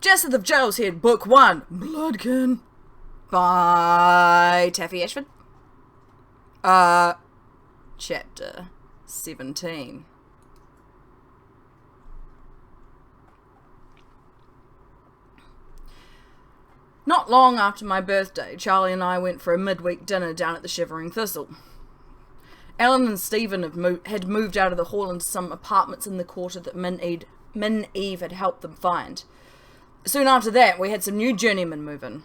Jesseth of Jail's Head, Book 1, Bloodkin, by Taffy Ashford. Chapter 17. Not long after my birthday, Charlie and I went for a midweek dinner down at the Shivering Thistle. Alan and Stephen had moved out of the hall into some apartments in the quarter that Min Eve had helped them find. Soon after that, we had some new journeymen move in.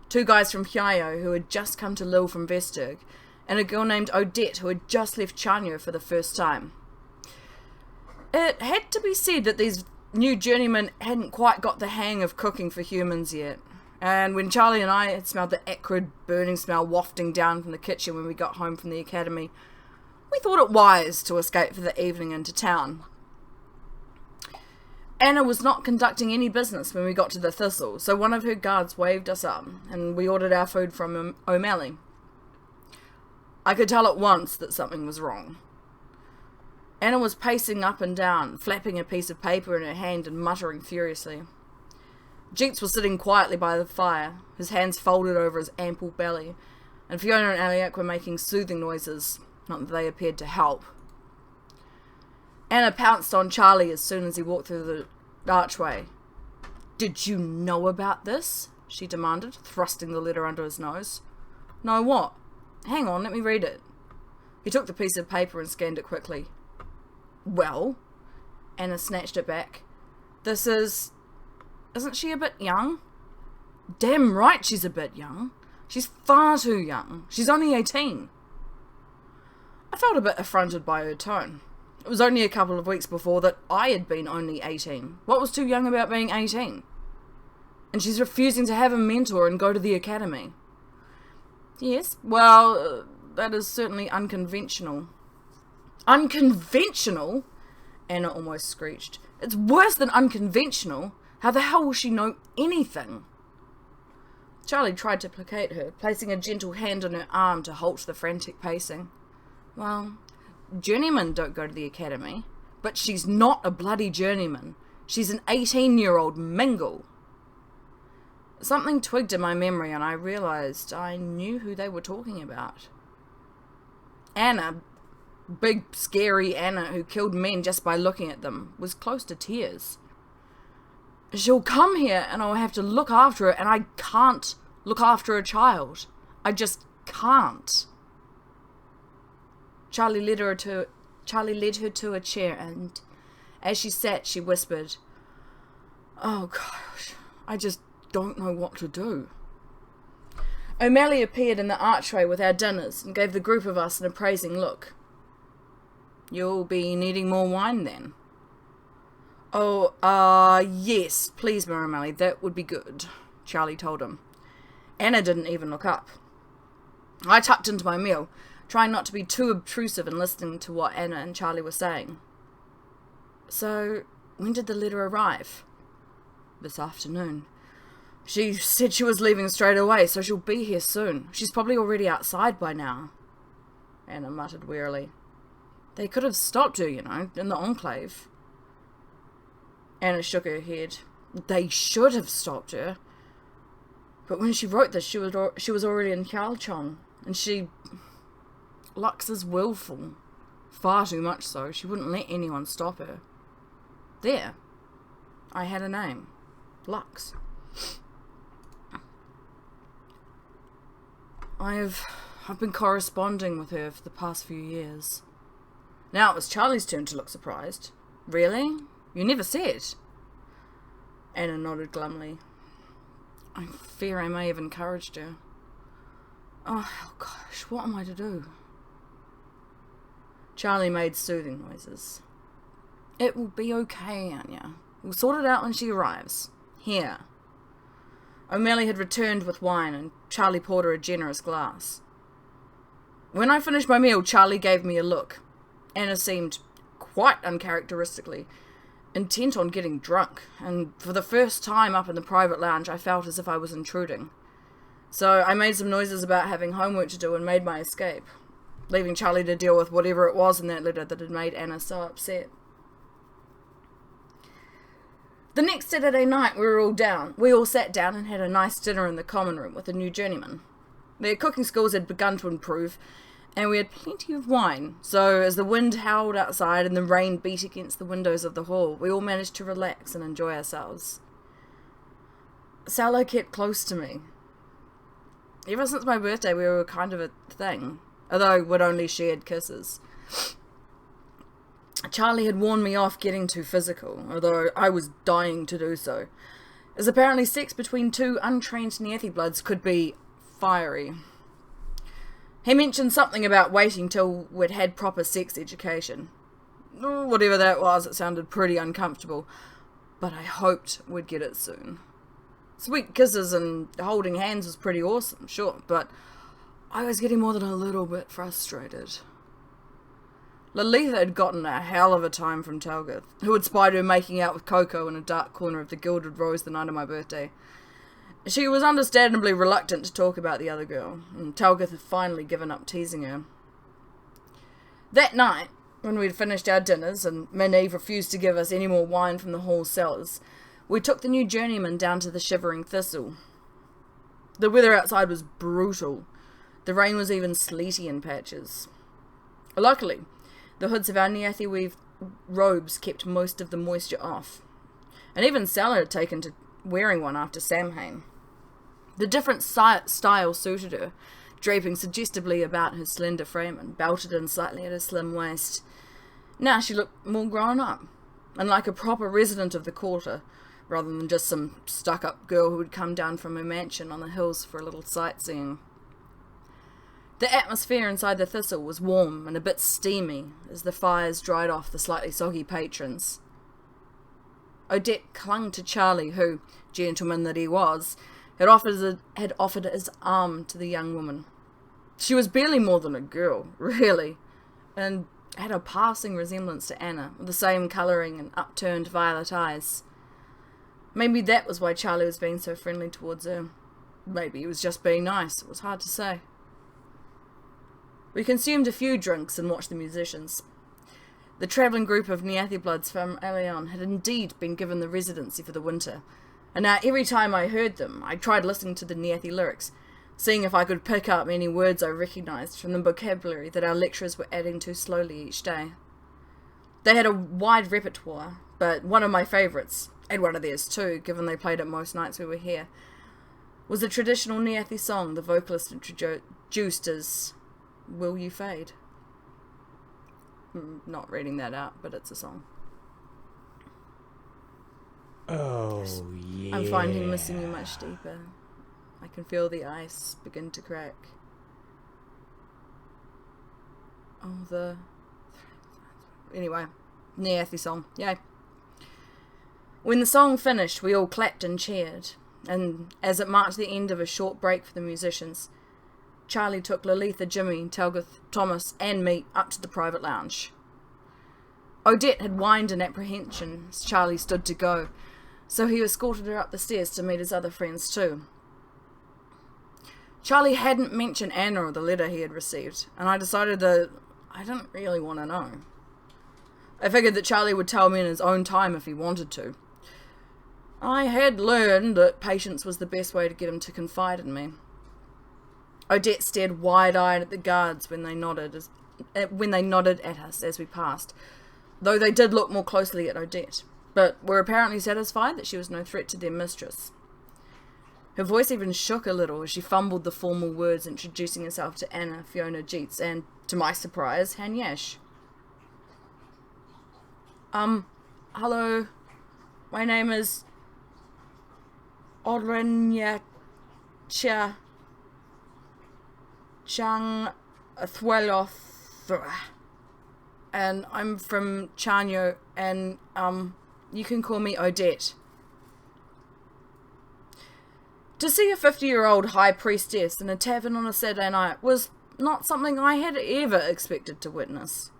2 guys from Hyayo who had just come to Lille from Vesturg, and a girl named Odette who had just left Chanyo for the first time. It had to be said that these new journeymen hadn't quite got the hang of cooking for humans yet, and when Charlie and I had smelled the acrid burning smell wafting down from the kitchen when we got home from the academy, we thought it wise to escape for the evening into town. Anna was not conducting any business when we got to the Thistle, so one of her guards waved us up, and we ordered our food from O'Malley. I could tell at once that something was wrong. Anna was pacing up and down, flapping a piece of paper in her hand and muttering furiously. Jinx was sitting quietly by the fire, his hands folded over his ample belly, and Fiona and Aliak were making soothing noises, not that they appeared to help. Anna pounced on Charlie as soon as he walked through the archway. "Did you know about this?" she demanded, thrusting the letter under his nose. "Know what? Hang on, let me read it." He took the piece of paper and scanned it quickly. "Well?" Anna snatched it back. "This is... Isn't she a bit young?" "Damn right she's a bit young. She's far too young. She's only 18. I felt a bit affronted by her tone. It was only a couple of weeks before that I had been only 18. What was too young about being 18? And she's refusing to have a mentor and go to the academy. Yes, well, that is certainly unconventional." "Unconventional?" Anna almost screeched. "It's worse than unconventional. How the hell will she know anything?" Charlie tried to placate her, placing a gentle hand on her arm to halt the frantic pacing. "Well, journeymen don't go to the academy, but she's not a bloody journeyman. She's an 18-year-old mingle." Something twigged in my memory and I realised I knew who they were talking about. Anna, big scary Anna who killed men just by looking at them, was close to tears. "She'll come here and I'll have to look after her, and I can't look after a child. I just can't." Charlie led her to a chair, and as she sat, she whispered, "Oh gosh, I just don't know what to do." O'Malley appeared in the archway with our dinners and gave the group of us an appraising look. "You'll be needing more wine then?" "Oh, yes, please, Mr. O'Malley, that would be good," Charlie told him. Anna didn't even look up. I tucked into my meal, trying not to be too obtrusive in listening to what Anna and Charlie were saying. "So, when did the letter arrive?" "This afternoon. She said she was leaving straight away, so she'll be here soon. She's probably already outside by now," Anna muttered wearily. "They could have stopped her, in the enclave." Anna shook her head. "They should have stopped her. But when she wrote this, she was already in Kyalchong, and she... Lux is willful. Far too much so. She wouldn't let anyone stop her. There. I had a name. Lux. I've been corresponding with her for the past few years." Now it was Charlie's turn to look surprised. "Really? You never said." Anna nodded glumly. "I fear I may have encouraged her. Oh gosh, what am I to do?" Charlie made soothing noises. "It will be okay, Anya. We'll sort it out when she arrives. Here." O'Malley had returned with wine, and Charlie poured her a generous glass. When I finished my meal, Charlie gave me a look. Anna seemed, quite uncharacteristically, intent on getting drunk, and for the first time up in the private lounge I felt as if I was intruding. So I made some noises about having homework to do and made my escape, leaving Charlie to deal with whatever it was in that letter that had made Anna so upset. The next Saturday night we all sat down and had a nice dinner in the common room with the new journeyman. Their cooking skills had begun to improve, and we had plenty of wine, so as the wind howled outside and the rain beat against the windows of the hall, we all managed to relax and enjoy ourselves. Saulo kept close to me. Ever since my birthday, we were kind of a thing, although we'd only shared kisses. Charlie had warned me off getting too physical, although I was dying to do so, as apparently sex between two untrained Neathi bloods could be fiery. He mentioned something about waiting till we'd had proper sex education. Whatever that was, it sounded pretty uncomfortable, but I hoped we'd get it soon. Sweet kisses and holding hands was pretty awesome, sure, but I was getting more than a little bit frustrated. Lalitha had gotten a hell of a time from Talgoth, who had spied her making out with Coco in a dark corner of the Gilded Rose the night of my birthday. She was understandably reluctant to talk about the other girl, and Talgoth had finally given up teasing her. That night, when we'd finished our dinners and Maneve refused to give us any more wine from the hall cellars, we took the new journeyman down to the Shivering Thistle. The weather outside was brutal. The rain was even sleety in patches. Luckily, the hoods of our Neathi weave robes kept most of the moisture off, and even Sella had taken to wearing one after Samhain. The different style suited her, draping suggestively about her slender frame and belted in slightly at her slim waist. Now she looked more grown up, and like a proper resident of the quarter, rather than just some stuck-up girl who had come down from her mansion on the hills for a little sightseeing. The atmosphere inside the Thistle was warm and a bit steamy as the fires dried off the slightly soggy patrons. Odette clung to Charlie, who, gentleman that he was, had offered his arm to the young woman. She was barely more than a girl, really, and had a passing resemblance to Anna, with the same colouring and upturned violet eyes. Maybe that was why Charlie was being so friendly towards her. Maybe he was just being nice. It was hard to say. We consumed a few drinks and watched the musicians. The travelling group of Neathi bloods from Elion had indeed been given the residency for the winter, and now every time I heard them, I tried listening to the Neathi lyrics, seeing if I could pick up any words I recognised from the vocabulary that our lecturers were adding to slowly each day. They had a wide repertoire, but one of my favourites, and one of theirs too, given they played it most nights we were here, was the traditional Neathi song the vocalist introduced as Will You Fade? Not reading that out, but it's a song. Oh, yeah. I'm finding missing you much deeper. I can feel the ice begin to crack. Anyway, Neathi song, yay. When the song finished, we all clapped and cheered, and as it marked the end of a short break for the musicians, Charlie took Lalitha, Jimmy, Talgoth, Thomas, and me up to the private lounge. Odette had whined in apprehension as Charlie stood to go, so he escorted her up the stairs to meet his other friends too. Charlie hadn't mentioned Anna or the letter he had received, and I decided that I didn't really want to know. I figured that Charlie would tell me in his own time if he wanted to. I had learned that patience was the best way to get him to confide in me. Odette stared wide-eyed at the guards when they nodded at us as we passed, though they did look more closely at Odette, but were apparently satisfied that she was no threat to their mistress. Her voice even shook a little as she fumbled the formal words introducing herself to Anna, Fiona Jeets, and, to my surprise, Hanyash. Hello, my name is Odrenya Chang Thweloth, and I'm from Chanyo, and, you can call me Odette. To see a 50-year-old high priestess in a tavern on a Saturday night was not something I had ever expected to witness,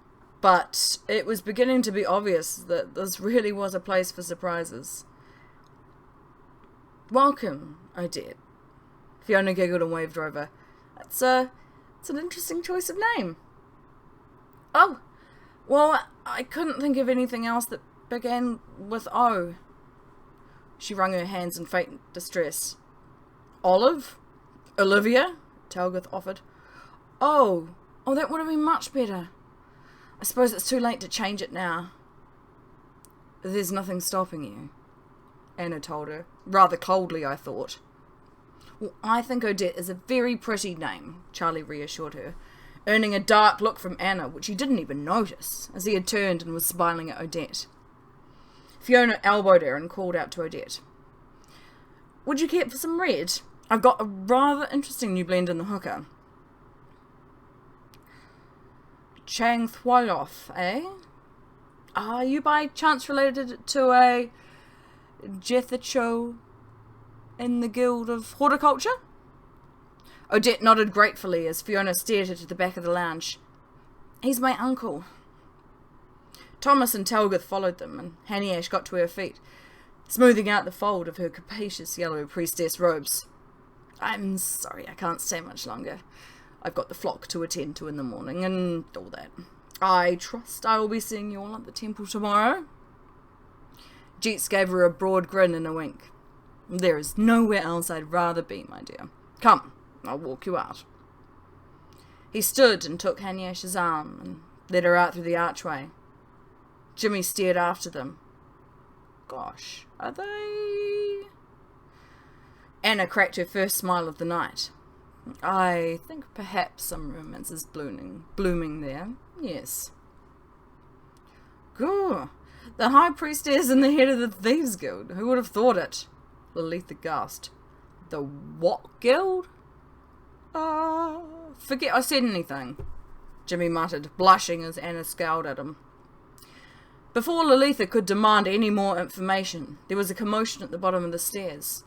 but it was beginning to be obvious that this really was a place for surprises. Welcome, Odette. Fiona giggled and waved her over. It's an interesting choice of name. Oh, well, I couldn't think of anything else that began with O. She wrung her hands in faint distress. Olive? Olivia? Talgoth offered. Oh, that would have been much better. I suppose it's too late to change it now. There's nothing stopping you, Anna told her. Rather coldly, I thought. Well, I think Odette is a very pretty name, Charlie reassured her, earning a dark look from Anna, which he didn't even notice, as he had turned and was smiling at Odette. Fiona elbowed her and called out to Odette. Would you care for some red? I've got a rather interesting new blend in the hooker. Chang Thwaloff, eh? Are you by chance related to a Jethacho in the Guild of Horticulture? Odette nodded gratefully as Fiona steered her to the back of the lounge. He's my uncle. Thomas and Talgoth followed them, and Haniash got to her feet, smoothing out the fold of her capacious yellow priestess robes. I'm sorry, I can't stay much longer. I've got the flock to attend to in the morning, and all that. I trust I will be seeing you all at the temple tomorrow. Jeets gave her a broad grin and a wink. There is nowhere else I'd rather be, my dear. Come, I'll walk you out. He stood and took Haniash's arm and led her out through the archway. Jimmy stared after them. Gosh, are they... Anna cracked her first smile of the night. I think perhaps some romance is blooming there. Yes. Gah, the High Priestess and the head of the Thieves Guild. Who would have thought it? Lalitha gasped. The what guild? Forget I said anything, Jimmy muttered, blushing as Anna scowled at him. Before Lalitha could demand any more information, there was a commotion at the bottom of the stairs.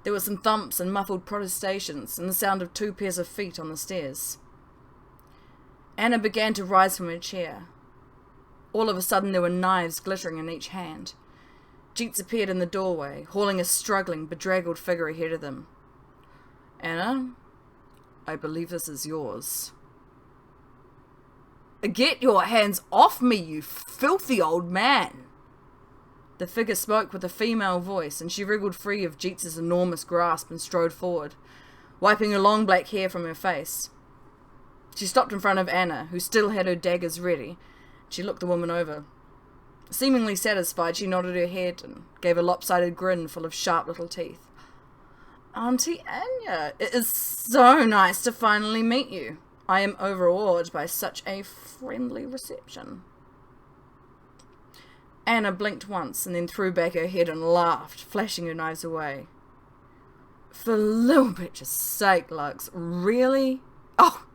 There were some thumps and muffled protestations, and the sound of 2 pairs of feet on the stairs. Anna began to rise from her chair. All of a sudden there were knives glittering in each hand. Jeets appeared in the doorway, hauling a struggling, bedraggled figure ahead of them. Anna, I believe this is yours. Get your hands off me, you filthy old man! The figure spoke with a female voice, and she wriggled free of Jeets's enormous grasp and strode forward, wiping her long black hair from her face. She stopped in front of Anna, who still had her daggers ready. She looked the woman over. Seemingly satisfied, she nodded her head and gave a lopsided grin full of sharp little teeth. Auntie Anya, it is so nice to finally meet you. I am overawed by such a friendly reception. Anna blinked once and then threw back her head and laughed, flashing her knives away. For little bitch's sake, Lux, really? Oh,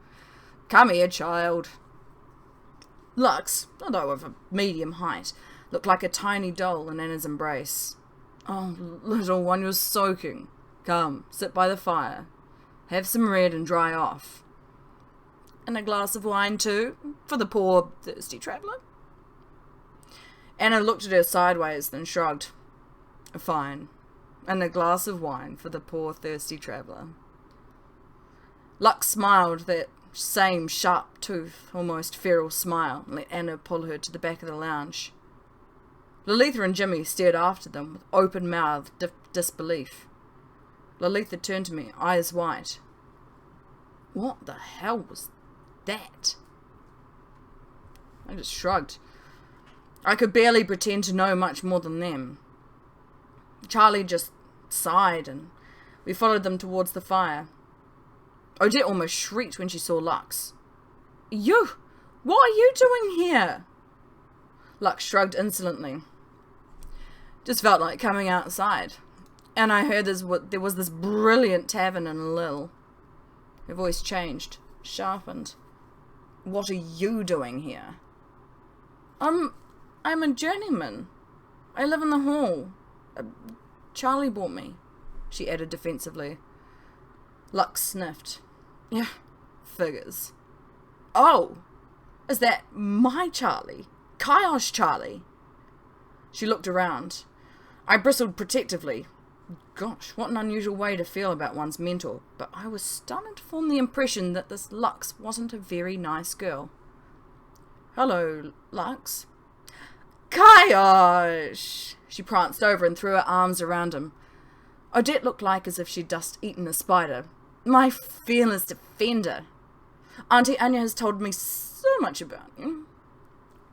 come here, child. Lux, although of a medium height, looked like a tiny doll in Anna's embrace. Oh, little one, you're soaking. Come, sit by the fire. Have some red and dry off. And a glass of wine, too, for the poor, thirsty traveller. Anna looked at her sideways, then shrugged. Fine. And a glass of wine for the poor, thirsty traveller. Lux smiled that same sharp-toothed, almost feral smile, and let Anna pull her to the back of the lounge. Lalitha and Jimmy stared after them with open-mouthed disbelief. Lalitha turned to me, eyes wide. What the hell was that? I just shrugged. I could barely pretend to know much more than them. Charlie just sighed, and we followed them towards the fire. Odette almost shrieked when she saw Lux. You! What are you doing here? Lux shrugged insolently. Just felt like coming outside. And I heard there was this brilliant tavern in Lille. Her voice changed, sharpened. What are you doing here? I'm a journeyman. I live in the hall. Charlie bought me, she added defensively. Lux sniffed. Yeah, figures. Oh, is that my Charlie? Kyosh Charlie? She looked around. I bristled protectively. Gosh, what an unusual way to feel about one's mentor, but I was starting to form the impression that this Lux wasn't a very nice girl. Hello, Lux. Kyosh! She pranced over and threw her arms around him. Odette looked like as if she'd just eaten a spider. My fearless defender. Auntie Anya has told me so much about you.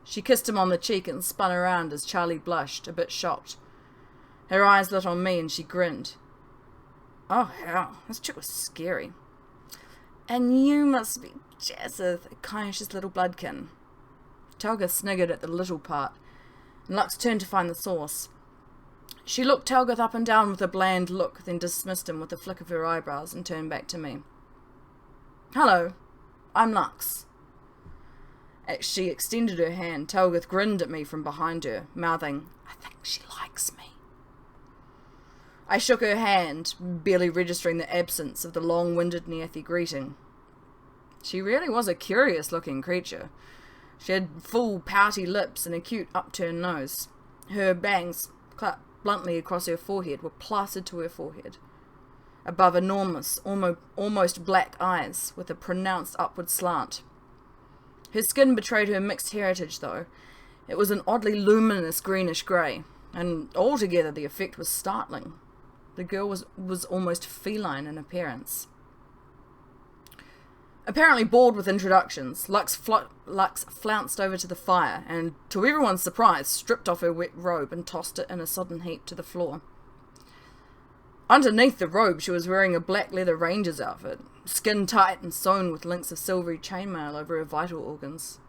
She kissed him on the cheek and spun around as Charlie blushed, a bit shocked. Her eyes lit on me and she grinned. Oh, hell, this chick was scary. And you must be Jazith, Kaiash's little bloodkin. Telga sniggered at the little part, and Lux turned to find the source. She looked Telgath up and down with a bland look, then dismissed him with a flick of her eyebrows and turned back to me. Hello, I'm Lux. As she extended her hand, Telgath grinned at me from behind her, mouthing, I think she likes me. I shook her hand, barely registering the absence of the long-winded Neathi greeting. She really was a curious-looking creature. She had full, pouty lips and a cute, upturned nose. Her bangs, cut bluntly across her forehead, were plastered to her forehead, above enormous, almost black eyes, with a pronounced upward slant. Her skin betrayed her mixed heritage, though. It was an oddly luminous greenish-grey, and altogether the effect was startling. The girl was almost feline in appearance. Apparently bored with introductions, Lux flounced over to the fire and, to everyone's surprise, stripped off her wet robe and tossed it in a sodden heap to the floor. Underneath the robe, she was wearing a black leather ranger's outfit, skin tight and sewn with links of silvery chainmail over her vital organs.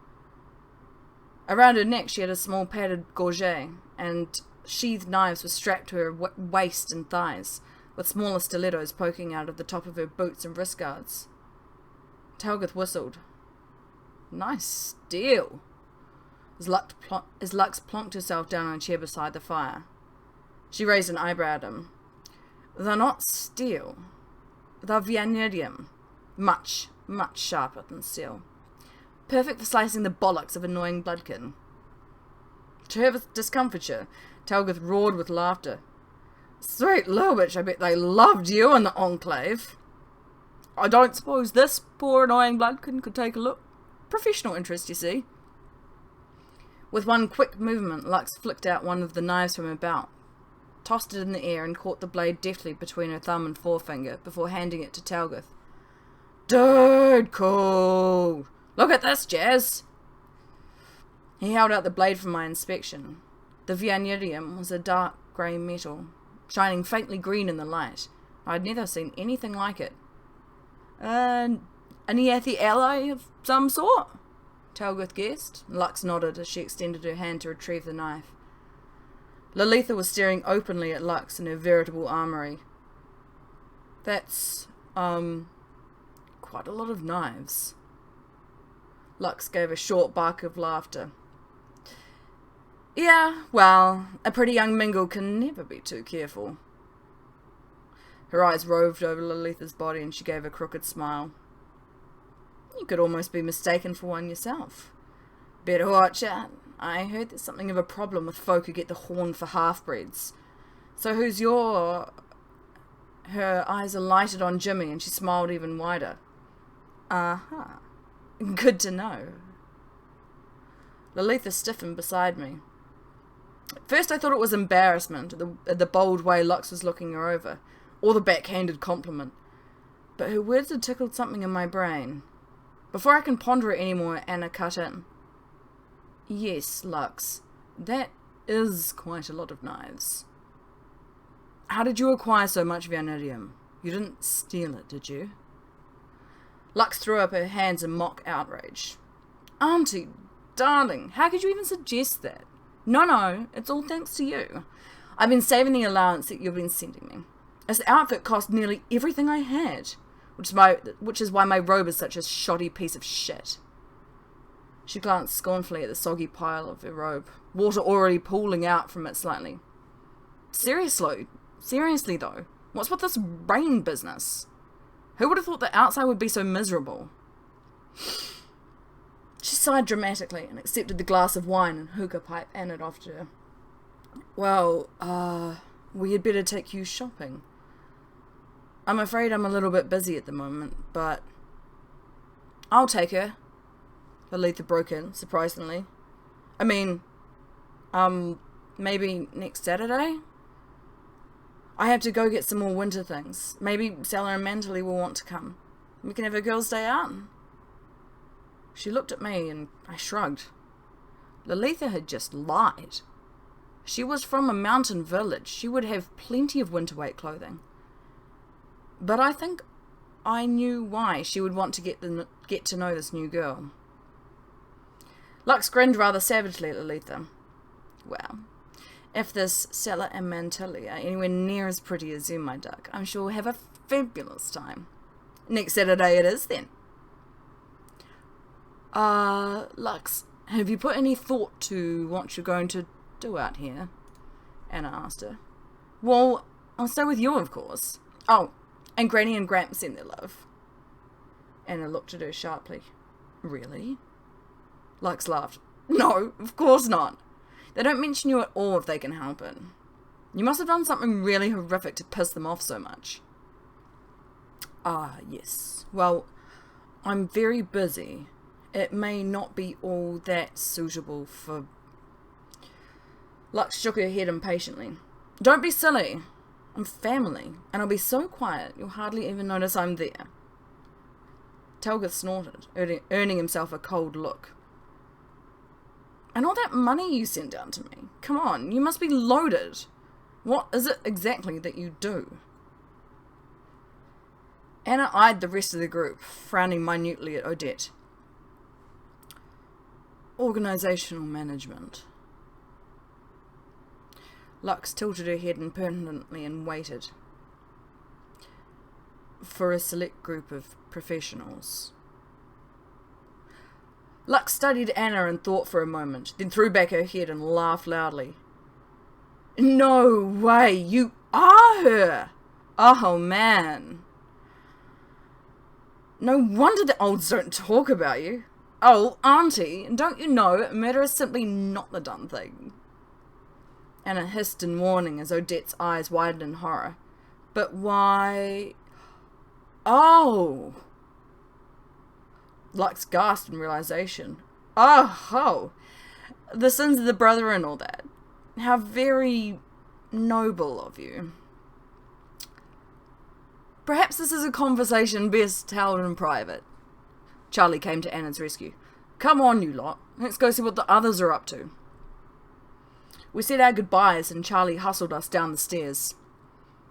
Around her neck, she had a small padded gorget, and sheathed knives were strapped to her waist and thighs, with smaller stilettos poking out of the top of her boots and wrist guards. Telgath whistled. Nice steel. As Lux plonked herself down on a chair beside the fire. She raised an eyebrow at him. They're not steel. They're vanadium. Much, much sharper than steel. Perfect for slicing the bollocks of annoying bloodkin. To her discomfiture, Telgath roared with laughter. Sweet little bitch, I bet they loved you in the Enclave. I don't suppose this poor annoying bloodkin could take a look. Professional interest, you see. With one quick movement, Lux flicked out one of the knives from her belt, tossed it in the air and caught the blade deftly between her thumb and forefinger before handing it to Telgath. Dude, cool. Look at this, Jazz. He held out the blade for my inspection. The vanadium was a dark grey metal, shining faintly green in the light. I'd never seen anything like it. A Neathi ally of some sort? Telgath guessed. Lux nodded as she extended her hand to retrieve the knife. Lalitha was staring openly at Lux in her veritable armoury. That's, quite a lot of knives. Lux gave a short bark of laughter. Yeah, well, a pretty young mingle can never be too careful. Her eyes roved over Lalitha's body and she gave a crooked smile. You could almost be mistaken for one yourself. Better watch out. I heard there's something of a problem with folk who get the horn for half-breeds. So who's your... Her eyes alighted on Jimmy and she smiled even wider. Uh-huh. Good to know. Lalitha stiffened beside me. At first I thought it was embarrassment at the bold way Lux was looking her over, or the backhanded compliment. But her words had tickled something in my brain. Before I can ponder it anymore, Anna cut in. Yes, Lux, that is quite a lot of knives. How did you acquire so much vanadium? You didn't steal it, did you? Lux threw up her hands in mock outrage. Auntie, darling, how could you even suggest that? No, it's all thanks to you. I've been saving the allowance that you've been sending me. This outfit cost nearly everything I had, which is why my robe is such a shoddy piece of shit. She glanced scornfully at the soggy pile of her robe, water already pooling out from it slightly. Seriously though, what's with this rain business? Who would have thought the outside would be so miserable? She sighed dramatically and accepted the glass of wine and hookah pipe Anna offered her. Well, we had better take you shopping. I'm afraid I'm a little bit busy at the moment, but... I'll take her. Lalitha broke in, surprisingly. I mean, Maybe next Saturday? I have to go get some more winter things. Maybe Stella and Mantley will want to come. We can have a girls' day out. She looked at me and I shrugged. Lalitha had just lied. She was from a mountain village. She would have plenty of winter weight clothing. But I think I knew why she would want to get to know this new girl. Lux grinned rather savagely at Lalitha. Well, if this Stella and Mantley are anywhere near as pretty as you, my duck, I'm sure we'll have a fabulous time. Next Saturday it is, then. Lux, have you put any thought to what you're going to do out here? Anna asked her. Well, I'll stay with you, of course. Oh, and Granny and Gramps send their love. Anna looked at her sharply. Really? Lux laughed. No, of course not. They don't mention you at all if they can help it. You must have done something really horrific to piss them off so much. Ah, yes. Well, I'm very busy. It may not be all that suitable for... Lux shook her head impatiently. Don't be silly. I'm family, and I'll be so quiet you'll hardly even notice I'm there. Telga snorted, earning himself a cold look. And all that money you sent down to me. Come on, you must be loaded. What is it exactly that you do? Anna eyed the rest of the group, frowning minutely at Odette. Organizational management. Lux tilted her head impertinently and waited. For a select group of professionals. Lux studied Anna and thought for a moment, then threw back her head and laughed loudly. No way, you are her! Oh man. No wonder the olds don't talk about you. Oh, auntie, don't you know, murder is simply not the done thing. Anna hissed in warning as Odette's eyes widened in horror. But why... Oh! Lux gasped in realization. Oh! The sins of the brother and all that. How very noble of you. Perhaps this is a conversation best held in private. Charlie came to Anna's rescue. Come on, you lot. Let's go see what the others are up to. We said our goodbyes and Charlie hustled us down the stairs.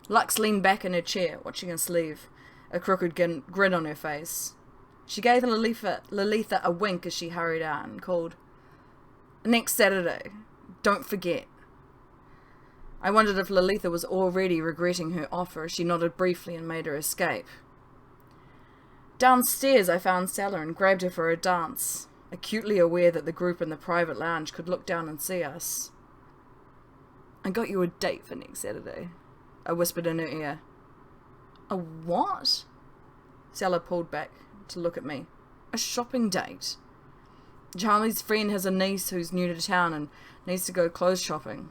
Lux leaned back in her chair, watching us leave, a crooked grin on her face. She gave Lalitha a wink as she hurried out and called, Next Saturday. Don't forget. I wondered if Lalitha was already regretting her offer as she nodded briefly and made her escape. Downstairs I found Stella and grabbed her for a dance, acutely aware that the group in the private lounge could look down and see us. I got you a date for next Saturday, I whispered in her ear. A what? Stella pulled back to look at me. A shopping date. Charlie's friend has a niece who's new to town and needs to go clothes shopping.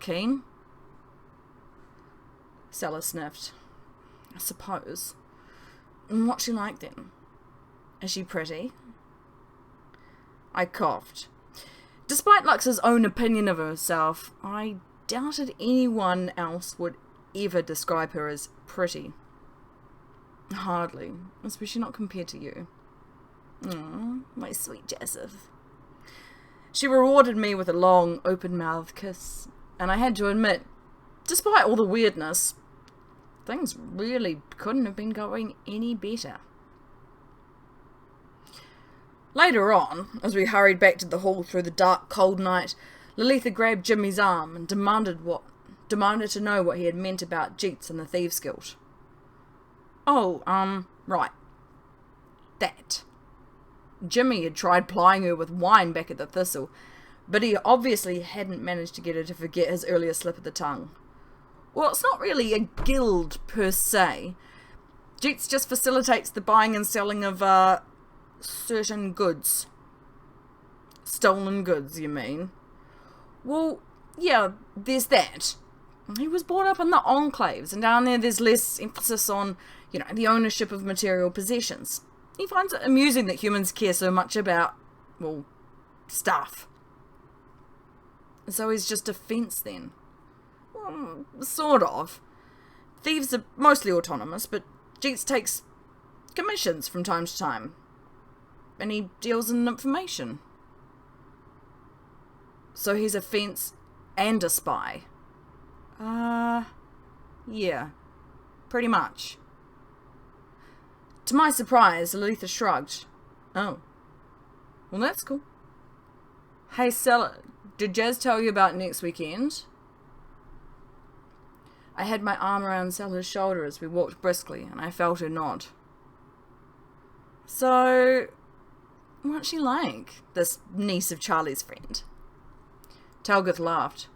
Keen? Stella sniffed. I suppose. And what's she like then? Is she pretty? I coughed. Despite Lux's own opinion of herself, I doubted anyone else would ever describe her as pretty. Hardly, especially not compared to you. My sweet Joseph. She rewarded me with a long, open-mouthed kiss, and I had to admit, despite all the weirdness, things really couldn't have been going any better. Later on, as we hurried back to the hall through the dark, cold night, Lalitha grabbed Jimmy's arm and demanded to know what he had meant about Jeets and the Thieves' Guild. Oh, right. That. Jimmy had tried plying her with wine back at the Thistle, but he obviously hadn't managed to get her to forget his earlier slip of the tongue. Well, it's not really a guild per se. Jeets just facilitates the buying and selling of, certain goods. Stolen goods, you mean? Well, yeah, there's that. He was brought up in the enclaves, and down there there's less emphasis on, the ownership of material possessions. He finds it amusing that humans care so much about, stuff. So he's just a fence then? Sort of. Thieves are mostly autonomous, but Jeets takes commissions from time to time. And he deals in information. So he's a fence and a spy. Yeah. Pretty much. To my surprise, Lolita shrugged. Oh. Well, that's cool. Hey, Stella, did Jazz tell you about next weekend? I had my arm around Stella's shoulder as we walked briskly, and I felt her nod. So, what's she like, this niece of Charlie's friend? Talgoth laughed.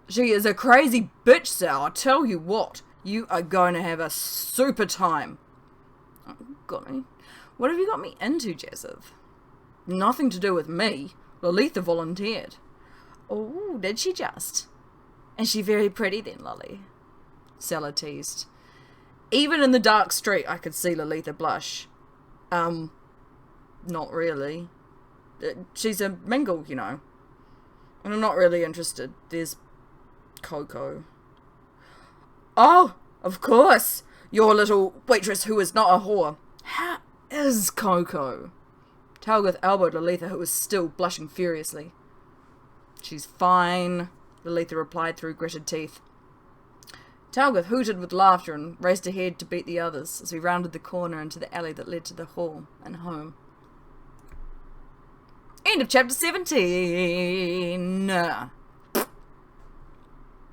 She is a crazy bitch, Sal. I tell you what, you are going to have a super time. Oh, got me. What have you got me into, Jezeth? Nothing to do with me. Lolita volunteered. Oh, did she just? Is she very pretty then, Lolly? Sella teased. Even in the dark street, I could see Lolita blush. Not really. She's a mingle, you know. And I'm not really interested. There's Coco. Oh, of course. Your little waitress who is not a whore. How is Coco? Talgoth elbowed Lolita, who was still blushing furiously. She's fine, Lolita replied through gritted teeth. Talgoth hooted with laughter and raced ahead to beat the others as we rounded the corner into the alley that led to the hall and home. End of chapter 17.